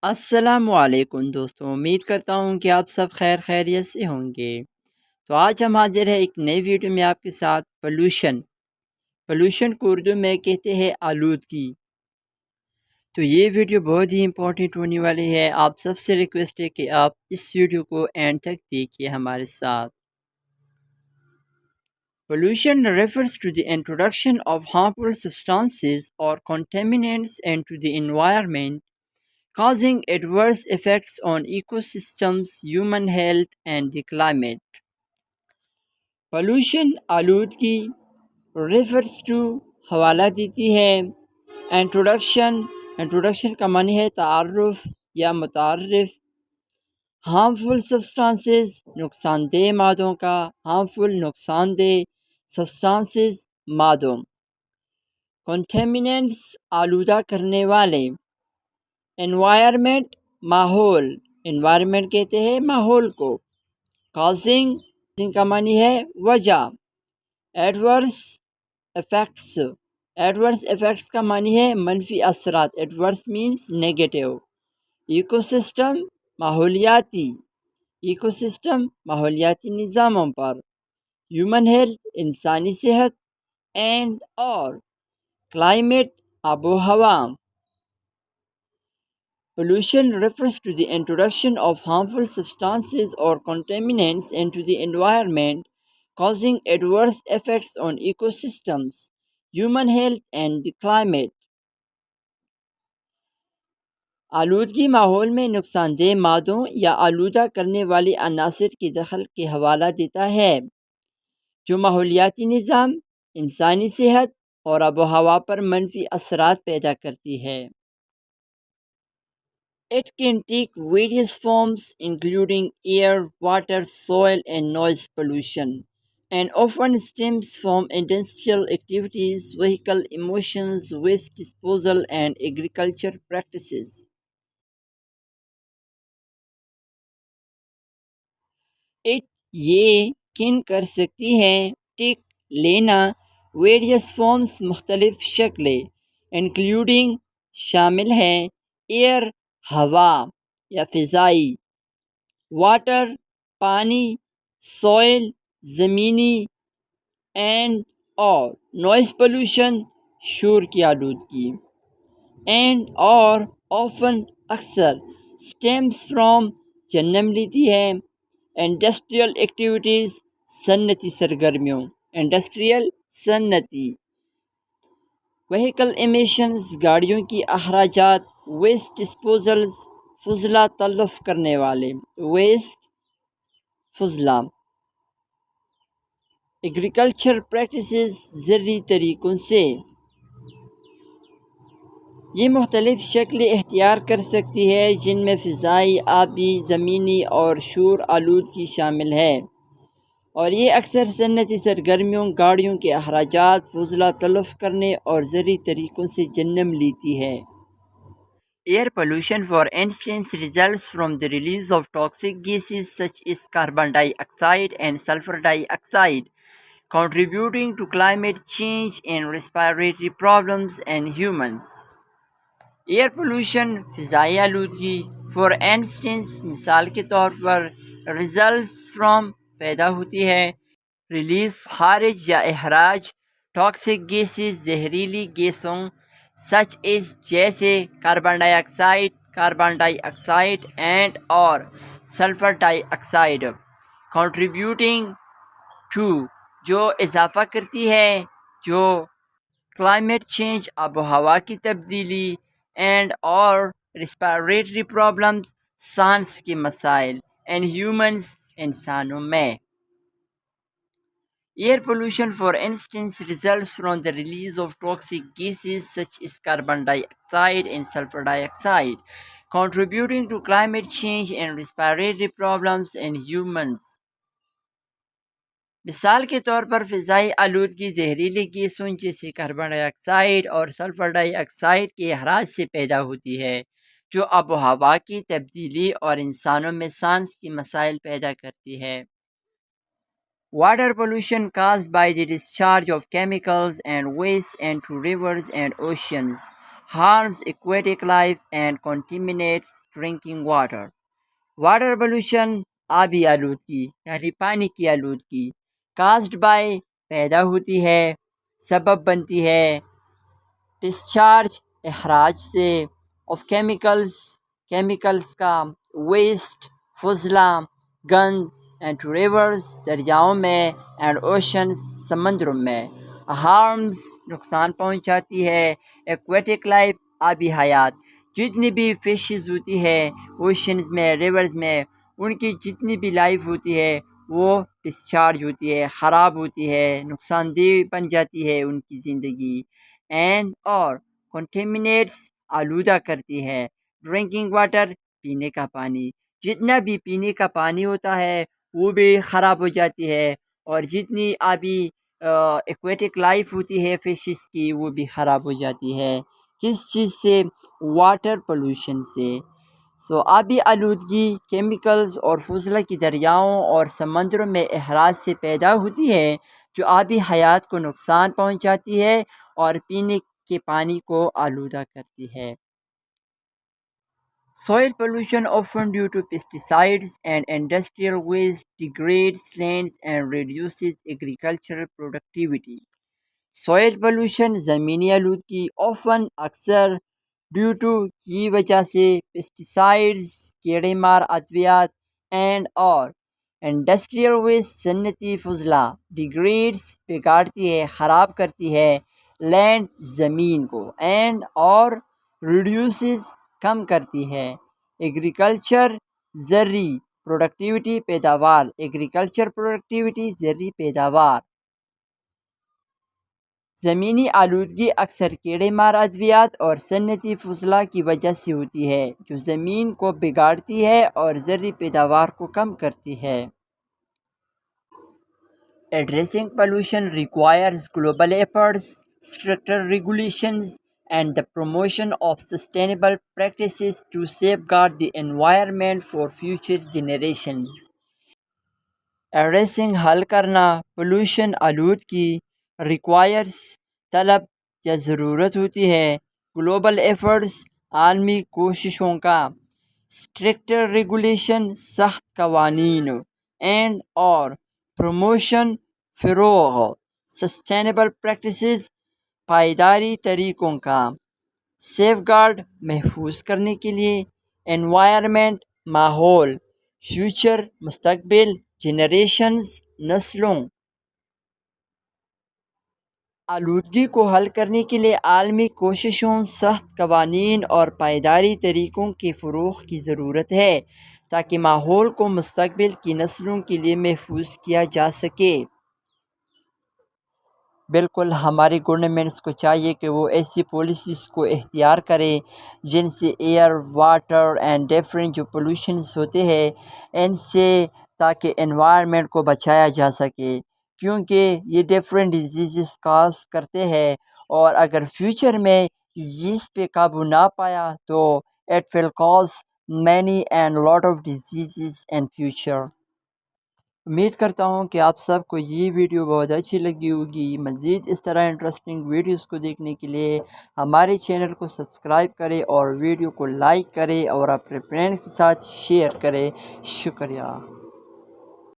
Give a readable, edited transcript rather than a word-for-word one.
السلام علیکم دوستوں، امید کرتا ہوں کہ آپ سب خیر خیریت سے ہوں گے۔ تو آج ہم حاضر ہیں ایک نئی ویڈیو میں آپ کے ساتھ پولوشن کو اردو میں کہتے ہیں آلودگی۔ تو یہ ویڈیو بہت ہی امپورٹنٹ ہونے والی ہے، آپ سب سے ریکویسٹ ہے کہ آپ اس ویڈیو کو اینڈ تک دیکھیے ہمارے ساتھ۔ Pollution refers to the introduction of harmful substances or contaminants into the environment, causing adverse effects on ecosystems, human health, and the climate. Pollution آلودگی refers to حوالہ دیتی ہے انٹروڈکشن کا معنی ہے تعارف یا متعارف، harmful substances نقصان دہ مادوں کا، نقصان دہ substances مادوں، contaminants آلودہ کرنے والے، environment ماحول، environment کہتے ہیں ماحول کو، causing کا معنی ہے وجہ، adverse effects کا معنی ہے منفی اثرات، adverse means negative، ecosystem ماحولیاتی نظاموں پر، human health انسانی صحت، and اور climate آب و ہوا۔ Pollution refers to the introduction of harmful substances or contaminants into the environment, causing adverse effects on ecosystems, human health, and the climate. آلودگی ماحول میں نقصان دہ مادوں یا آلودہ کرنے والی عناصر کی دخل کے حوالہ دیتا ہے جو ماحولیاتی نظام، انسانی صحت اور آب و ہوا پر منفی اثرات پیدا کرتی ہے۔ It can take various forms including air, water, soil, and noise pollution, and often stems from industrial activities, vehicle emissions, waste disposal, and agriculture practices. یہ کن کر سکتی ہے ٹک لینا ویریس فارمز مختلف شکلیں انکلوڈنگ شامل ہے ایئر ہوا یا فضائی، واٹر پانی، سوئل زمینی، اینڈ اور نوائز پولوشن شور کی آلودگی، اینڈ اور آفن اکثر اسٹیمس فرام جنم لیتی ہے انڈسٹریل ایکٹیویٹیز صنعتی سرگرمیوں، صنعتی وہیکل ایمیشنز گاڑیوں کی اخراجات، ویسٹ ڈسپوزلز فضلہ تلف کرنے والے، فضلہ، ایگریکلچر پریکٹسز زرعی طریقوں سے یہ مختلف شکلیں اختیار کر سکتی ہے جن میں فضائی، آبی، زمینی اور شور آلودگی شامل ہے، اور یہ اکثر صنعتی سرگرمیوں، گاڑیوں کے اخراجات، فضلہ تلف کرنے اور زرعی طریقوں سے جنم لیتی ہے۔ Air pollution, for instance, results from the release of toxic gases such as carbon dioxide and sulfur dioxide, contributing to climate change and respiratory problems in humans. Air pollution فضائی آلودگی، فار انسٹنس مثال کے طور پر، results from پیدا ہوتی ہے، release خارج یا اخراج، ٹاکسک گیسز زہریلی گیسوں، سچ از جیسے کاربن ڈائی آکسائڈ اینڈ اور سلفر ڈائی آکسائڈ، کنٹریبیوٹنگ ٹو جو اضافہ کرتی ہے، جو کلائمیٹ چینج آب و ہوا کی تبدیلی، اینڈ اور ریسپائریٹری پرابلمز سانس کے مسائل، اینڈ ہیومنز انسانوں میں۔ Air pollution, for instance, results from the release of toxic gases such as carbon dioxide and sulfur dioxide, contributing to climate change and respiratory problems in humans. مثال کے طور پر فضائی آلودگی زہریلی گیسوں جیسے کاربن ڈائی آکسائڈ اور سلفر ڈائی آکسائڈ کے اخراج سے پیدا ہوتی ہے جو آب و ہوا کی تبدیلی اور انسانوں میں سانس کی مسائل پیدا کرتی ہے۔ Water pollution caused by the discharge of chemicals and waste into rivers and oceans harms aquatic life and contaminates drinking water. Water pollution آبی آلودگی یعنی پانی کی آلودگی کاسڈ بائی پیدا ہوتی ہے، سبب بنتی ہے ڈسچارج اخراج سے آف کیمیکلز کا، ویسٹ فضلہ گند اینڈ ریورز دریاؤں میں اینڈ اوشنز سمندروں میں، ہارمز نقصان پہنچاتی ہے، ایکویٹک لائف آبی حیات، جتنی بھی فشز ہوتی ہے اوشنز میں ریورز میں، ان کی جتنی بھی لائف ہوتی ہے وہ ڈسچارج ہوتی ہے، خراب ہوتی ہے، نقصان دہ بن جاتی ہے ان کی زندگی، اینڈ اور کنٹیمنیٹس آلودہ کرتی ہے ڈرنکنگ واٹر پینے کا پانی، جتنا بھی پینے کا پانی ہوتا ہے وہ بھی خراب ہو جاتی ہے، اور جتنی آبی ایکویٹک لائف ہوتی ہے فشز کی وہ بھی خراب ہو جاتی ہے، کس چیز سے؟ واٹر پولوشن سے۔ آبی آلودگی کیمیکلز اور فضلہ کی دریاؤں اور سمندروں میں اخراج سے پیدا ہوتی ہے، جو آبی حیات کو نقصان پہنچاتی ہے اور پینے کے پانی کو آلودہ کرتی ہے۔ Soil pollution, often due to pesticides and industrial waste, degrades lands and reduces agricultural productivity. Soil pollution زمینی آلودگی اوفن اکثر ڈیو ٹو کی وجہ سے پیسٹیسائڈز کیڑے مار ادویات اینڈ اور انڈسٹریل ویسٹ صنعتی فضلہ ڈیگریڈس بگاڑتی ہے، خراب کرتی ہے لینڈ زمین کو، اینڈ اور ریڈیوسز کم کرتی ہے ایگریکلچر زرعی پروڈکٹیوٹی پیداوار، ایگریکلچر پروڈکٹیوٹی زرعی پیداوار۔ زمینی آلودگی اکثر کیڑے مار ادویات اور صنعتی فضلہ کی وجہ سے ہوتی ہے، جو زمین کو بگاڑتی ہے اور زرعی پیداوار کو کم کرتی ہے۔ Addressing pollution requires global efforts, stricter regulations, and the promotion of sustainable practices to safeguard the environment for future generations. Addressing حل کرنا پولوشن آلودگی ریکوائرس طلب یا ضرورت ہوتی ہے، گلوبل ایفرٹس عالمی کوششوں کا، اسٹرکٹر ریگولیشن سخت قوانین، اینڈ اور پروموشن فروغ سسٹینیبل پریکٹسز پائیداری طریقوں کا، سیف گارڈ محفوظ کرنے کے لیے، انوائرمنٹ ماحول، فیوچر مستقبل، جنریشنز نسلوں۔ آلودگی کو حل کرنے کے لیے عالمی کوششوں، سخت قوانین اور پائیداری طریقوں کے فروغ کی ضرورت ہے تاکہ ماحول کو مستقبل کی نسلوں کے لیے محفوظ کیا جا سکے۔ بالکل ہماری گورنمنٹس کو چاہیے کہ وہ ایسی پالیسیز کو اختیار کرے جن سے ایئر، واٹر اینڈ ڈفرینٹ جو پولوشنز ہوتے ہیں ان سے، تاکہ انوائرمنٹ کو بچایا جا سکے، کیونکہ یہ ڈفرینٹ ڈیزیزز کاز کرتے ہیں، اور اگر فیوچر میں اس پہ قابو نہ پایا تو it will cause many and lot of diseases in future. امید کرتا ہوں کہ آپ سب کو یہ ویڈیو بہت اچھی لگی ہوگی۔ مزید اس طرح انٹرسٹنگ ویڈیوز کو دیکھنے کے لیے ہمارے چینل کو سبسکرائب کریں اور ویڈیو کو لائک کریں اور اپنے فرینڈس کے ساتھ شیئر کریں۔ شکریہ۔